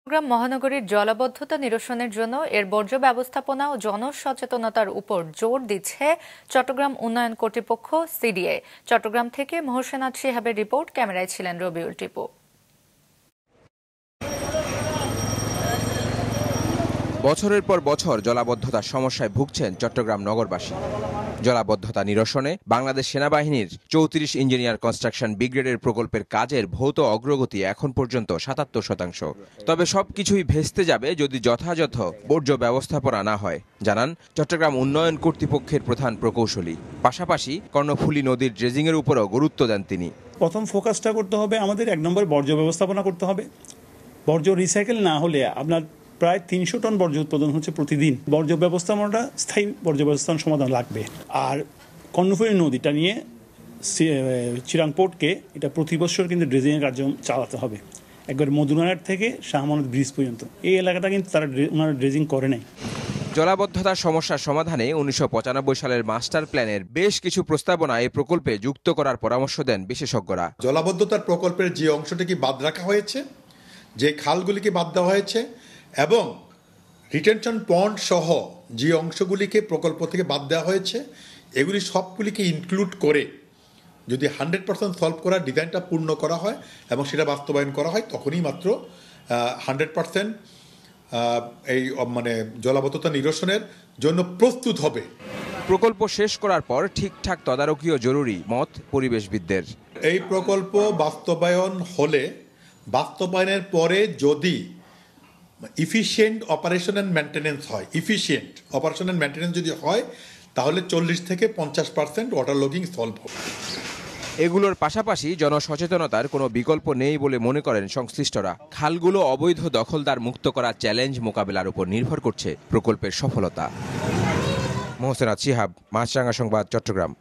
চট্টগ্রাম মহানগরীর জলাবদ্ধতা নিরসনের জন্য এর বর্জ্য ব্যবস্থাপনা ও জনসচেতনতার উপর জোর দিচ্ছে চট্টগ্রাম উন্নয়ন কর্তৃপক্ষ সিডিএ। চট্টগ্রাম থেকে মোহসেনাত শিহাবের রিপোর্ট, ক্যামেরায় ছিলেন রবিউল টিপু। বছরের পর বছর জলাবদ্ধতার সমস্যায় ভুগছেন চট্টগ্রাম নগরবাসী। জলাবদ্ধতা নিরসনে বাংলাদেশ সেনাবাহিনীর ৩৪ ইঞ্জিনিয়ার কনস্ট্রাকশন ব্রিগেডের প্রকল্পের কাজের ভৌত অগ্রগতি এখন পর্যন্ত ৭৭%। তবে সবকিছুই ভেস্তে যাবে যদি যথাযথ বর্জ্য ব্যবস্থাপনা না হয়, জানান চট্টগ্রাম উন্নয়ন কর্তৃপক্ষের প্রধান প্রকৌশলী। পাশাপাশি কর্ণফুলী নদীর ড্রেজিংয়ের উপরও গুরুত্ব দেন তিনি। প্রথম ফোকাসটা করতে হবে আমাদের ১ নম্বর বর্জ্য ব্যবস্থাপনা করতে হবে। বর্জ্য রিসাইকেল না হলে আপনার প্রায় ৩০০ টন বর্জ্য উৎপাদন হচ্ছে প্রতিদিন। বর্জ্য ব্যবস্থাপনাটা স্থায়ী বর্জ্য ব্যবস্থাপনা সমাধান লাগবে। আর কর্ণফুলী নদীটা নিয়ে চিরাং পোর্টকে এটা প্রতি বছর কিন্তু ড্রেজিংয়ের কার্য চালাতে হবে, একবার মধুনাঘাট থেকে শাহ আমানত ব্রিজ পর্যন্ত। এই এলাকাটা কিন্তু তারা ওনারা ড্রেজিং করে নাই। জলাবদ্ধতার সমস্যার সমাধানে ১৯৯৫ সালের মাস্টার প্ল্যানের বেশ কিছু প্রস্তাবনা এই প্রকল্পে যুক্ত করার পরামর্শ দেন বিশেষজ্ঞরা। জলাবদ্ধতার প্রকল্পের যে অংশটিকে বাদ রাখা হয়েছে, যে খালগুলিকে বাদ দেওয়া হয়েছে এবং রিটেনশন পন্ড সহ যে অংশগুলিকে প্রকল্প থেকে বাদ দেওয়া হয়েছে, এগুলি সবগুলিকে ইনক্লুড করে যদি 100% সলভ করার ডিজাইনটা পূর্ণ করা হয় এবং সেটা বাস্তবায়ন করা হয়, তখনই মাত্র 100% এই জলাবদ্ধতা নিরসনের জন্য প্রস্তুত হবে। প্রকল্প শেষ করার পর ঠিকঠাক তদারকিও জরুরি, মত পরিবেশবিদদের। এই প্রকল্প বাস্তবায়ন হলে, বাস্তবায়নের পরে যদি ইফিশিয়েন্ট অপারেশন অ্যান্ড মেনটেন্যান্স হয়, ইফিশিয়েন্ট অপারেশন অ্যান্ড মেনটেন্যান্স যদি হয়, তাহলে 40 থেকে 50% ওয়াটার লগিং সলভ হবে। এগুলোর পাশাপাশি জনসচেতনতার কোনো বিকল্প নেই বলে মনে করেন সংশ্লিষ্টরা। খালগুলো অবৈধ দখলদার মুক্ত করার চ্যালেঞ্জ মোকাবেলার উপর নির্ভর করছে প্রকল্পের সফলতা। মোহসেনাত শিহাব, মাছরাঙা সংবাদ, চট্টগ্রাম।